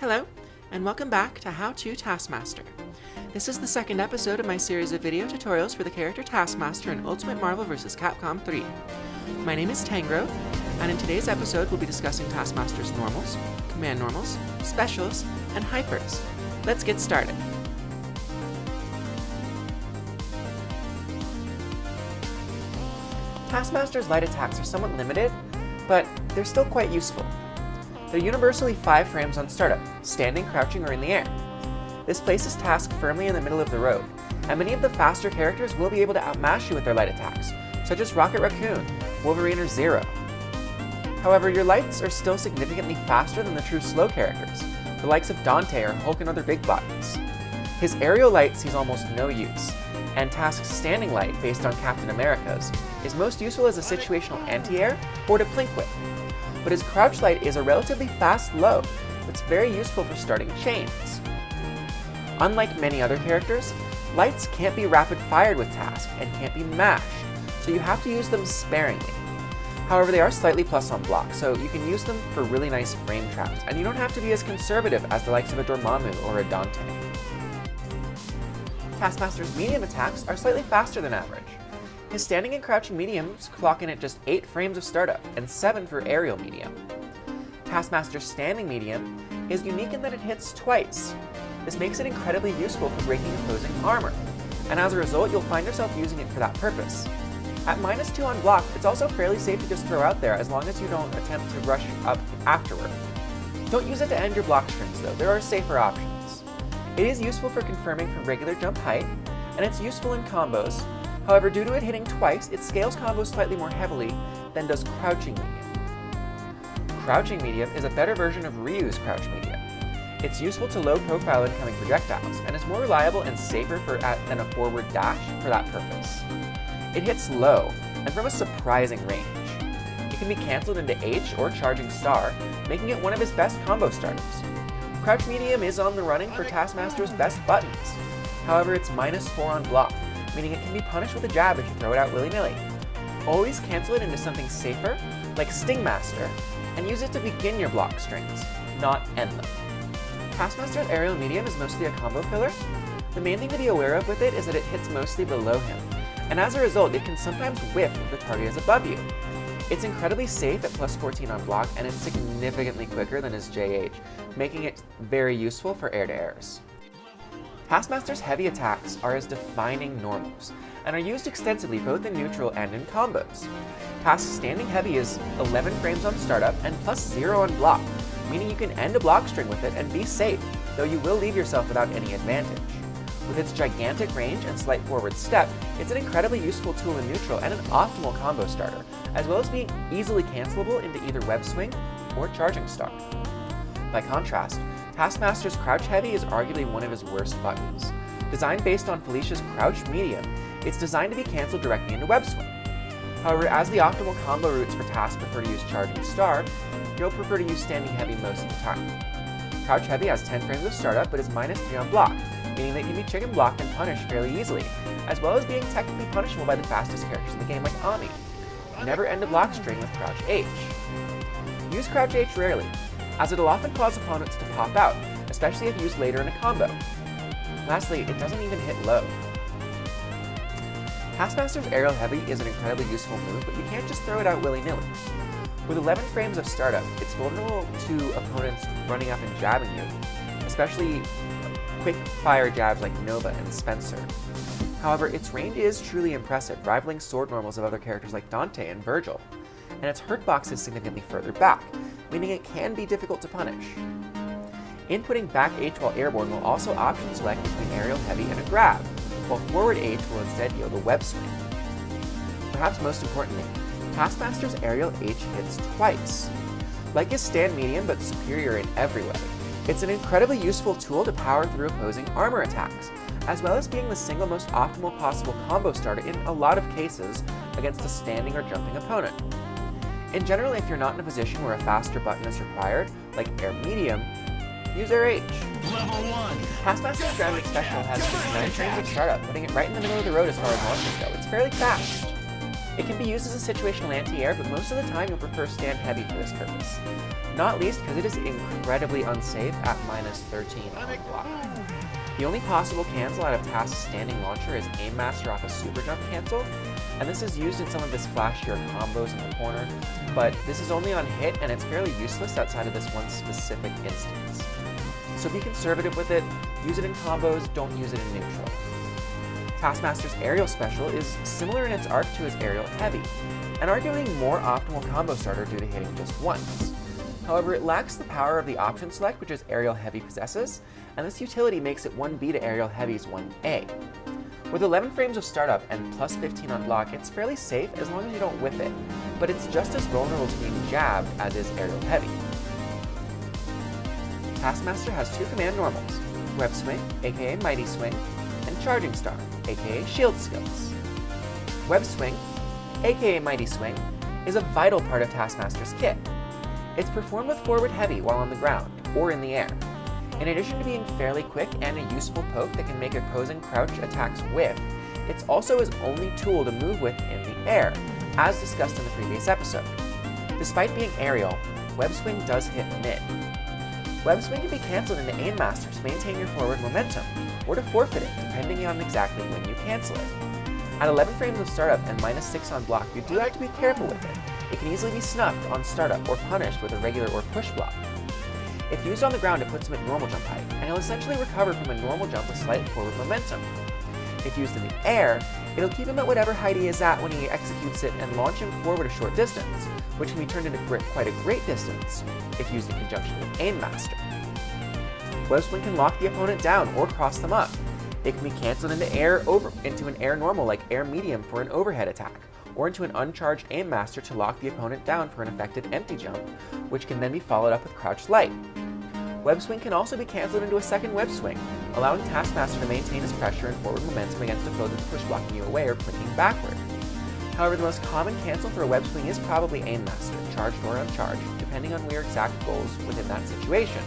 Hello, and welcome back to How to Taskmaster. This is the second episode of my series of video tutorials for the character Taskmaster in Ultimate Marvel vs. Capcom 3. My name is Tangrowth, and in today's episode we'll be discussing Taskmaster's normals, command normals, specials, and hypers. Let's get started. Taskmaster's light attacks are somewhat limited, but they're still quite useful. They're universally 5 frames on startup, standing, crouching, or in the air. This places Task firmly in the middle of the road, and many of the faster characters will be able to outmash you with their light attacks, such as Rocket Raccoon, Wolverine, or Zero. However, your lights are still significantly faster than the true slow characters, the likes of Dante or Hulk and other big buttons. His aerial light sees almost no use, and Task's standing light, based on Captain America's, is most useful as a situational anti-air or to plink with. But his crouch light is a relatively fast low that's very useful for starting chains. Unlike many other characters, lights can't be rapid fired with Task and can't be mashed, so you have to use them sparingly. However, they are slightly plus on block, so you can use them for really nice frame traps, and you don't have to be as conservative as the likes of a Dormammu or a Dante. Taskmaster's medium attacks are slightly faster than average. His standing and crouching mediums clock in at just 8 frames of startup and 7 for aerial medium. Taskmaster's standing medium is unique in that it hits twice. This makes it incredibly useful for breaking opposing armor, and as a result you'll find yourself using it for that purpose. At -2 on block, it's also fairly safe to just throw out there as long as you don't attempt to rush up afterward. Don't use it to end your block strings though, there are safer options. It is useful for confirming for regular jump height, and it's useful in combos. However, due to it hitting twice, it scales combos slightly more heavily than does crouching medium. Crouching medium is a better version of Ryu's crouch medium. It's useful to low-profile incoming projectiles, and is more reliable and safer than a forward dash for that purpose. It hits low, and from a surprising range. It can be cancelled into H or charging star, making it one of his best combo starters. Crouch medium is on the running for Taskmaster's best buttons. However, it's -4 on block, meaning it can be punished with a jab if you throw it out willy-nilly. Always cancel it into something safer, like Taskmaster, and use it to begin your block strings, not end them. Taskmaster's aerial medium is mostly a combo filler. The main thing to be aware of with it is that it hits mostly below him, and as a result it can sometimes whiff if the target is above you. It's incredibly safe at +14 on block, and it's significantly quicker than his JH, making it very useful for air-to-airs. Taskmaster's heavy attacks are his defining normals, and are used extensively both in neutral and in combos. Task's standing heavy is 11 frames on startup and +0 on block, meaning you can end a block string with it and be safe, though you will leave yourself without any advantage. With its gigantic range and slight forward step, it's an incredibly useful tool in neutral and an optimal combo starter, as well as being easily cancelable into either web swing or charging star. By contrast, Taskmaster's crouch heavy is arguably one of his worst buttons. Designed based on Felicia's crouch medium, it's designed to be cancelled directly into web swing. However, as the optimal combo routes for Task prefer to use charging star, you'll prefer to use standing heavy most of the time. Crouch heavy has 10 frames of startup but is -3 on block, meaning that it can be chicken blocked and punished fairly easily, as well as being technically punishable by the fastest characters in the game like Ami. Never end a block string with Crouch H. Use Crouch H rarely, as it'll often cause opponents to pop out, especially if used later in a combo. Lastly, it doesn't even hit low. Taskmaster's aerial heavy is an incredibly useful move, but you can't just throw it out willy-nilly. With 11 frames of startup, it's vulnerable to opponents running up and jabbing you, especially quick fire jabs like Nova and Spencer. However, its range is truly impressive, rivaling sword normals of other characters like Dante and Virgil, and its hurtbox is significantly further back, meaning it can be difficult to punish. Inputting back H while airborne will also option select between aerial heavy and a grab, while forward H will instead yield a web swing. Perhaps most importantly, Taskmaster's aerial H hits twice. Like his stand medium, but superior in every way, it's an incredibly useful tool to power through opposing armor attacks, as well as being the single most optimal possible combo starter in a lot of cases against a standing or jumping opponent. In general, if you're not in a position where a faster button is required, like air medium, use air H. Level 1. Taskmaster's grounded special has just 9 frames of startup, putting it right in the middle of the road as far as launches go. It's fairly fast. It can be used as a situational anti-air, but most of the time you'll prefer stand heavy for this purpose. Not least because it is incredibly unsafe at -13 on block. The only possible cancel out of Task's standing launcher is Aim Master off a super jump cancel, and this is used in some of his flashier combos in the corner, but this is only on hit and it's fairly useless outside of this one specific instance. So be conservative with it, use it in combos, don't use it in neutral. Taskmaster's aerial special is similar in its arc to his aerial heavy, an arguably more optimal combo starter due to hitting just once. However, it lacks the power of the option select which his aerial heavy possesses, and this utility makes it 1B to aerial heavy's 1A. With 11 frames of startup and plus 15 on block, it's fairly safe as long as you don't whiff it, but it's just as vulnerable to being jabbed as is aerial heavy. Taskmaster has two command normals, Web Swing, aka Mighty Swing, and Charging Star, aka Shield Skills. Web Swing, aka Mighty Swing, is a vital part of Taskmaster's kit. It's performed with forward heavy while on the ground, or in the air. In addition to being fairly quick and a useful poke that can make opposing crouch attacks whiff, it's also his only tool to move with in the air, as discussed in the previous episode. Despite being aerial, Web Swing does hit mid. Web Swing can be cancelled into Aim Master to maintain your forward momentum, or to forfeit it, depending on exactly when you cancel it. At 11 frames of startup and -6 on block, you do have to be careful with it. It can easily be snuffed on startup or punished with a regular or push block. If used on the ground, it puts him at normal jump height, and he'll essentially recover from a normal jump with slight forward momentum. If used in the air, it'll keep him at whatever height he is at when he executes it and launch him forward a short distance, which can be turned into quite a great distance if used in conjunction with Aim Master. Web Swing can lock the opponent down or cross them up. It can be cancelled into an air normal like air medium for an overhead attack, or into an uncharged Aim Master to lock the opponent down for an effective empty jump, which can then be followed up with crouched light. Web Swing can also be cancelled into a second Web Swing, allowing Taskmaster to maintain his pressure and forward momentum against a foe that's push blocking you away or clicking backward. However, the most common cancel for a Web Swing is probably Aim Master, charged or uncharged, depending on your exact goals within that situation.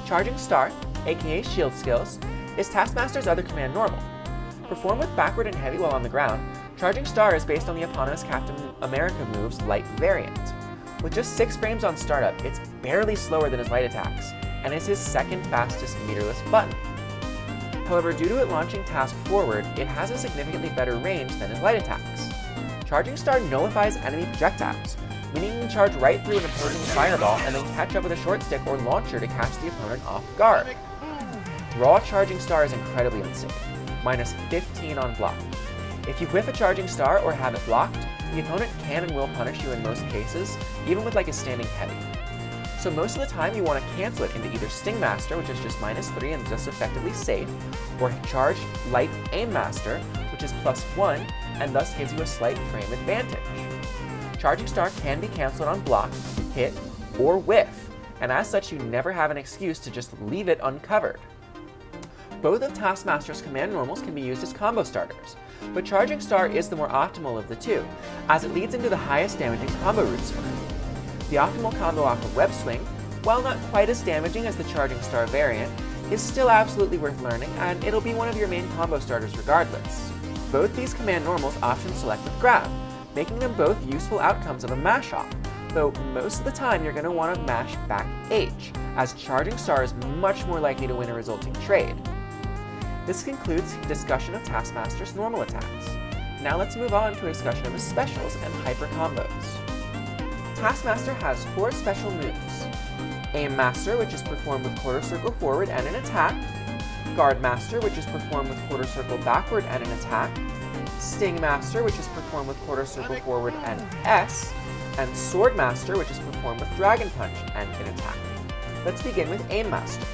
Charging Star, aka Shield Skills, is Taskmaster's other command normal. Performed with backward and heavy while on the ground, Charging Star is based on the eponymous Captain America move's light variant. With just 6 frames on startup, it's barely slower than his light attacks, and is his second fastest meterless button. However, due to it launching Task forward, it has a significantly better range than his light attacks. Charging Star nullifies enemy projectiles, meaning you can charge right through an opposing fireball and then catch up with a short stick or launcher to catch the opponent off guard. Raw Charging Star is incredibly unsafe, -15 on block. If you whiff a Charging Star or have it blocked, the opponent can and will punish you in most cases, even with like a standing heavy. So most of the time you want to cancel it into either Sting Master, which is just -3 and just effectively safe, or Charge Light Aim Master, which is +1 and thus gives you a slight frame advantage. Charging Star can be cancelled on block, hit, or whiff, and as such you never have an excuse to just leave it uncovered. Both of Taskmaster's command normals can be used as combo starters, but Charging Star is the more optimal of the two, as it leads into the highest damaging combo routes for him. The optimal combo off of Web Swing, while not quite as damaging as the Charging Star variant, is still absolutely worth learning, and it'll be one of your main combo starters regardless. Both these command normals option select with grab, making them both useful outcomes of a mash-off, though most of the time you're going to want to mash back H, as Charging Star is much more likely to win a resulting trade. This concludes discussion of Taskmaster's normal attacks. Now let's move on to a discussion of his specials and hyper combos. Taskmaster has 4 special moves. Aim Master, which is performed with quarter circle forward and an attack. Guard Master, which is performed with quarter circle backward and an attack. Sting Master, which is performed with quarter circle forward and S. And Sword Master, which is performed with Dragon Punch and an attack. Let's begin with Aim Master.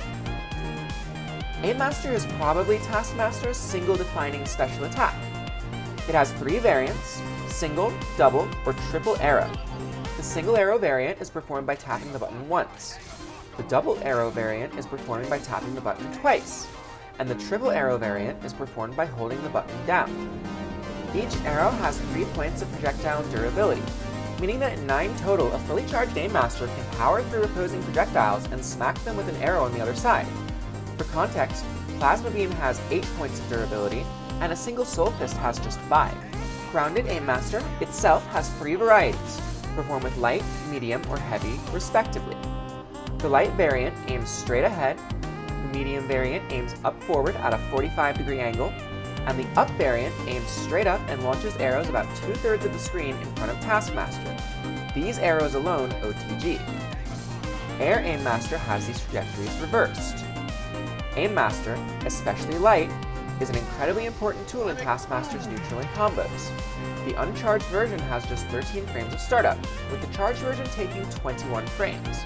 Aim Master is probably Taskmaster's single defining special attack. It has 3 variants, single, double, or triple arrow. The single arrow variant is performed by tapping the button once. The double arrow variant is performed by tapping the button twice. And the triple arrow variant is performed by holding the button down. Each arrow has 3 points of projectile durability, meaning that at 9 total, a fully charged Aim Master can power through opposing projectiles and smack them with an arrow on the other side. For context, Plasma Beam has 8 points of durability, and a single Soul Fist has just 5. Grounded Aimmaster itself has 3 varieties, performed with light, medium, or heavy, respectively. The light variant aims straight ahead, the medium variant aims up forward at a 45-degree angle, and the up variant aims straight up and launches arrows about 2/3 of the screen in front of Taskmaster. These arrows alone OTG. Air Aimmaster has these trajectories reversed. Aimmaster, especially light, is an incredibly important tool in Taskmaster's neutral and combos. The uncharged version has just 13 frames of startup, with the charged version taking 21 frames.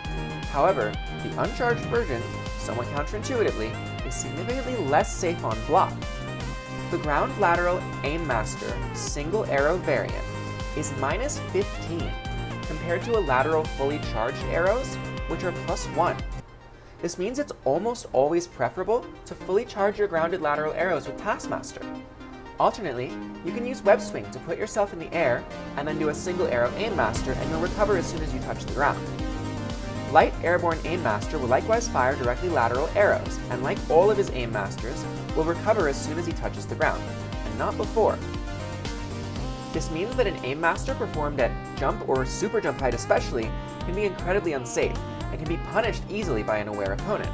However, the uncharged version, somewhat counterintuitively, is significantly less safe on block. The ground lateral Aimmaster single arrow variant is -15 compared to a lateral fully charged arrows, which are +1. This means it's almost always preferable to fully charge your grounded lateral arrows with Taskmaster. Alternately, you can use web swing to put yourself in the air and then do a single arrow Aimmaster and you'll recover as soon as you touch the ground. Light airborne Aimmaster will likewise fire directly lateral arrows, and like all of his Aimmasters, will recover as soon as he touches the ground, and not before. This means that an Aimmaster performed at jump or super jump height especially can be incredibly unsafe, and can be punished easily by an aware opponent.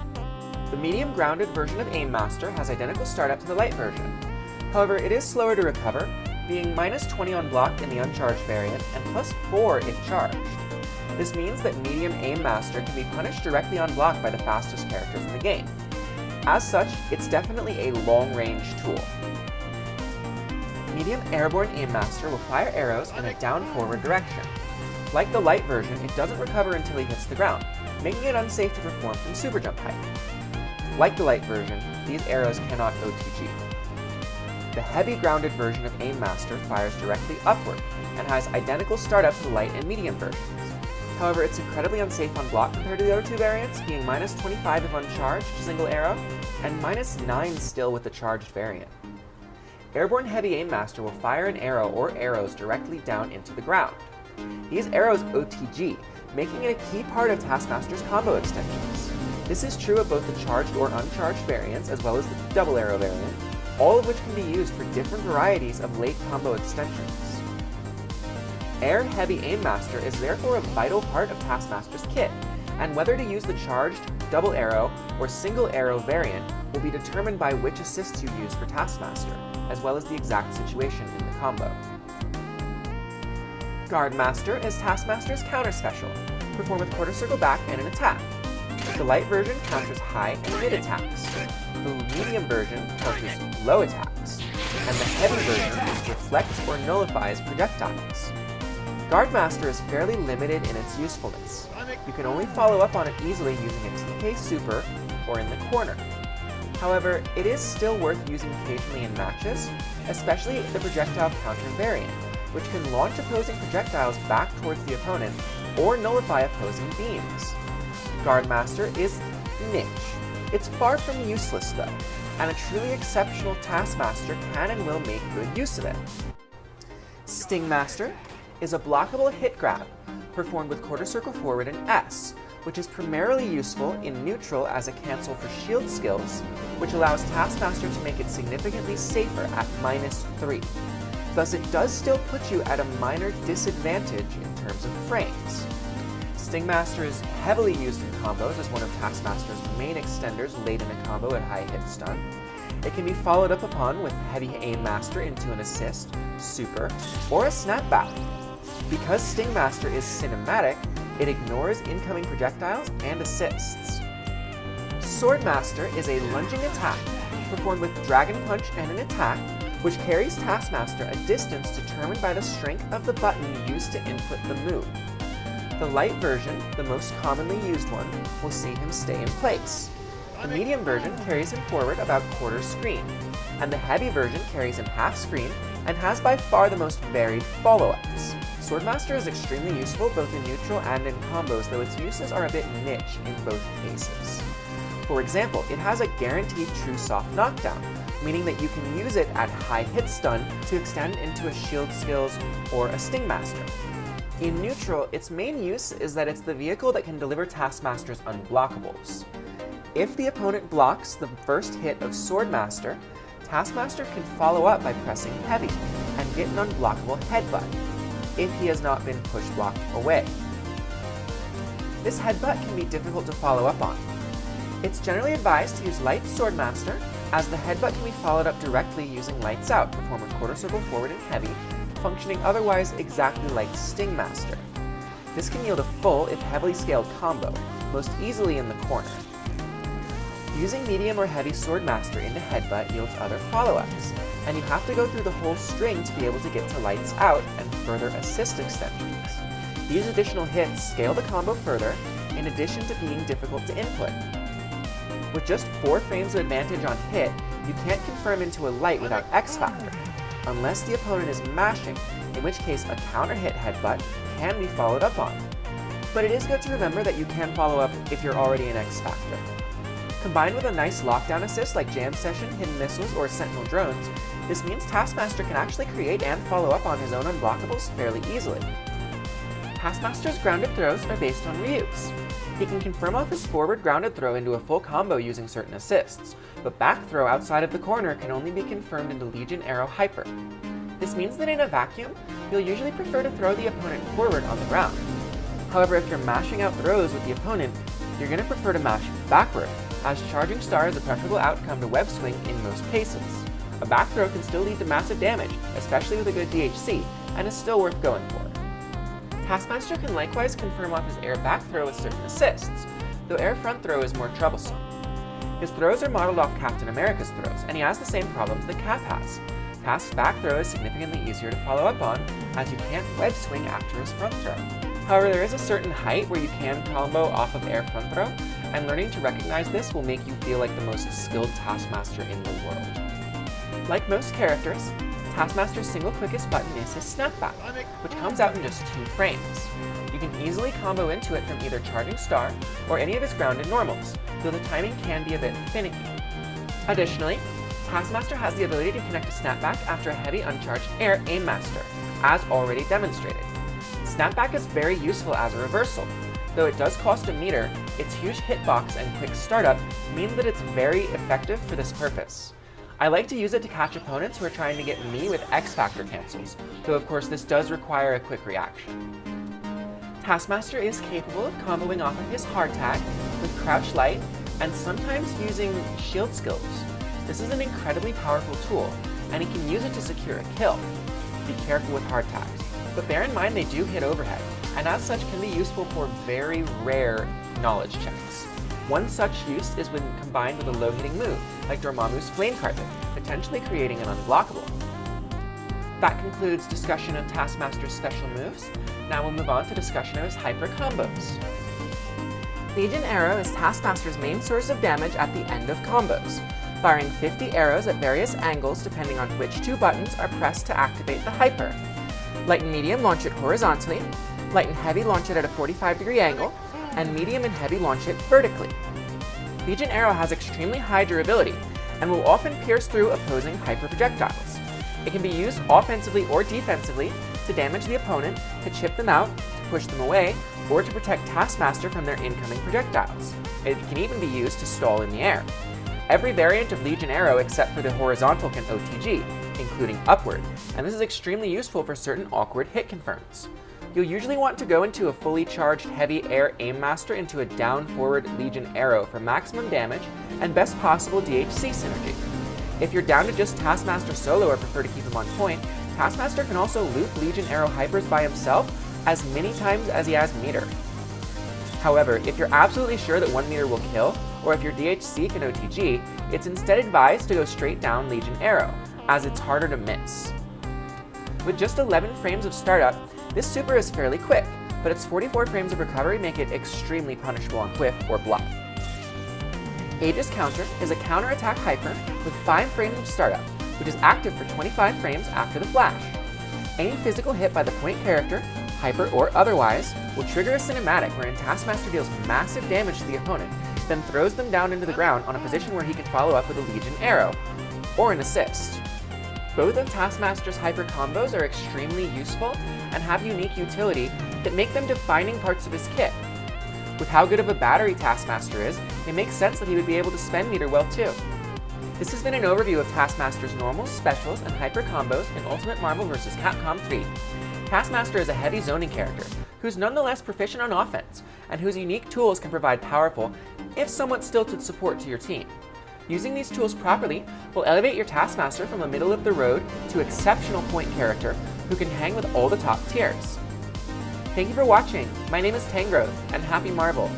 The medium grounded version of Aimmaster has identical startup to the light version. However, it is slower to recover, being -20 on block in the uncharged variant and +4 if charged. This means that medium Aimmaster can be punished directly on block by the fastest characters in the game. As such, it's definitely a long-range tool. Medium airborne Aimmaster will fire arrows in a down-forward direction. Like the light version, it doesn't recover until he hits the ground, making it unsafe to perform from super jump height. Like the light version, these arrows cannot OTG. The heavy grounded version of Aimmaster fires directly upward, and has identical startup to the light and medium versions. However, it's incredibly unsafe on block compared to the other 2 variants, being -25 if uncharged, single arrow, and -9 still with the charged variant. Airborne heavy Aimmaster will fire an arrow or arrows directly down into the ground. These arrows OTG, making it a key part of Taskmaster's combo extensions. This is true of both the charged or uncharged variants, as well as the double arrow variant, all of which can be used for different varieties of late combo extensions. Air Heavy Aimmaster is therefore a vital part of Taskmaster's kit, and whether to use the charged, double arrow, or single arrow variant will be determined by which assists you use for Taskmaster, as well as the exact situation in the combo. Guardmaster is Taskmaster's counter special, performed with quarter circle back and an attack. The light version counters high and mid attacks. The medium version counters low attacks, and the heavy version reflects or nullifies projectiles. Guardmaster is fairly limited in its usefulness. You can only follow up on it easily using a TK Super or in the corner. However, it is still worth using occasionally in matches, especially the projectile counter variant, which can launch opposing projectiles back towards the opponent or nullify opposing beams. Guardmaster is niche. It's far from useless though, and a truly exceptional Taskmaster can and will make good use of it. Stingmaster is a blockable hit grab, performed with quarter circle forward and S, which is primarily useful in neutral as a cancel for shield skills, which allows Taskmaster to make it significantly safer at -3. Thus, it does still put you at a minor disadvantage in terms of frames. Stingmaster is heavily used in combos as one of Taskmaster's main extenders late in a combo at high hit stun. It can be followed up upon with Heavy Aimmaster into an assist, super, or a snapback. Because Stingmaster is cinematic, it ignores incoming projectiles and assists. Swordmaster is a lunging attack, performed with Dragon Punch and an attack, which carries Taskmaster a distance determined by the strength of the button used to input the move. The light version, the most commonly used one, will see him stay in place. The medium version carries him forward about quarter screen, and the heavy version carries him half screen and has by far the most varied follow-ups. Swordmaster is extremely useful both in neutral and in combos, though its uses are a bit niche in both cases. For example, it has a guaranteed true soft knockdown, meaning that you can use it at high hit stun to extend into a shield skills or a Stingmaster. In neutral, its main use is that it's the vehicle that can deliver Taskmaster's unblockables. If the opponent blocks the first hit of Swordmaster, Taskmaster can follow up by pressing heavy and get an unblockable headbutt if he has not been push blocked away. This headbutt can be difficult to follow up on. It's generally advised to use Light Swordmaster, as the headbutt can be followed up directly using Lights Out to form a quarter circle forward and heavy, functioning otherwise exactly like Stingmaster. This can yield a full, if heavily scaled, combo, most easily in the corner. Using medium or heavy Swordmaster into headbutt yields other follow-ups, and you have to go through the whole string to be able to get to Lights Out and further assist extensions. These additional hits scale the combo further, in addition to being difficult to input. With just 4 frames of advantage on hit, you can't confirm into a light without X Factor, unless the opponent is mashing, in which case a counter hit headbutt can be followed up on. But it is good to remember that you can follow up if you're already in X Factor. Combined with a nice lockdown assist like Jam Session, Hidden Missiles, or Sentinel Drones, this means Taskmaster can actually create and follow up on his own unblockables fairly easily. Taskmaster's grounded throws are based on Ryu's. He can confirm off his forward grounded throw into a full combo using certain assists, but back throw outside of the corner can only be confirmed into Legion Arrow Hyper. This means that in a vacuum, you'll usually prefer to throw the opponent forward on the ground. However, if you're mashing out throws with the opponent, you're going to prefer to mash backward, as Charging Star is a preferable outcome to web swing in most cases. A back throw can still lead to massive damage, especially with a good DHC, and is still worth going for. Taskmaster can likewise confirm off his air back throw with certain assists, though air front throw is more troublesome. His throws are modeled off Captain America's throws, and he has the same problems that Cap has. Task's back throw is significantly easier to follow up on, as you can't web swing after his front throw. However, there is a certain height where you can combo off of air front throw, and learning to recognize this will make you feel like the most skilled Taskmaster in the world. Like most characters, Taskmaster's single quickest button is his Snapback, which comes out in just 2 frames. You can easily combo into it from either Charging Star or any of his grounded normals, though the timing can be a bit finicky. Additionally, Taskmaster has the ability to connect a Snapback after a heavy uncharged air Aim Master, as already demonstrated. Snapback is very useful as a reversal. Though it does cost a meter, its huge hitbox and quick startup mean that it's very effective for this purpose. I like to use it to catch opponents who are trying to get me with X Factor cancels, though of course this does require a quick reaction. Taskmaster is capable of comboing off of his hard tag with Crouch Light and sometimes using shield skills. This is an incredibly powerful tool, and he can use it to secure a kill. Be careful with hard tags, but bear in mind they do hit overhead, and as such can be useful for very rare knowledge checks. One such use is when combined with a low-hitting move, like Dormammu's Flame Carpet, potentially creating an unblockable. That concludes discussion of Taskmaster's special moves. Now we'll move on to discussion of his hyper combos. Legion Arrow is Taskmaster's main source of damage at the end of combos, firing 50 arrows at various angles depending on which 2 buttons are pressed to activate the hyper. Light and medium launch it horizontally, light and heavy launch it at a 45-degree angle, and medium and heavy launch it vertically. Legion Arrow has extremely high durability, and will often pierce through opposing hyper projectiles. It can be used offensively or defensively to damage the opponent, to chip them out, to push them away, or to protect Taskmaster from their incoming projectiles. It can even be used to stall in the air. Every variant of Legion Arrow except for the horizontal can OTG, including upward, and this is extremely useful for certain awkward hit confirms. You'll usually want to go into a fully charged heavy air Aim Master into a down-forward Legion Arrow for maximum damage and best possible DHC synergy. If you're down to just Taskmaster solo or prefer to keep him on point, Taskmaster can also loop Legion Arrow Hypers by himself as many times as he has meter. However, if you're absolutely sure that 1 meter will kill, or if your DHC can OTG, it's instead advised to go straight down Legion Arrow, as it's harder to miss. With just 11 frames of startup, this super is fairly quick, but its 44 frames of recovery make it extremely punishable on whiff or block. Aegis Counter is a counter-attack hyper with 5 frames of startup, which is active for 25 frames after the flash. Any physical hit by the point character, hyper or otherwise, will trigger a cinematic wherein Taskmaster deals massive damage to the opponent, then throws them down into the ground on a position where he can follow up with a Legion Arrow, or an assist. Both of Taskmaster's hyper combos are extremely useful and have unique utility that make them defining parts of his kit. With how good of a battery Taskmaster is, it makes sense that he would be able to spend meter well too. This has been an overview of Taskmaster's normals, specials, and hyper combos in Ultimate Marvel vs. Capcom 3. Taskmaster is a heavy zoning character, who's nonetheless proficient on offense, and whose unique tools can provide powerful, if somewhat stilted support to your team. Using these tools properly will elevate your Taskmaster from a middle of the road to exceptional point character who can hang with all the top tiers. Thank you for watching. My name is Tangrove, and happy Marvel!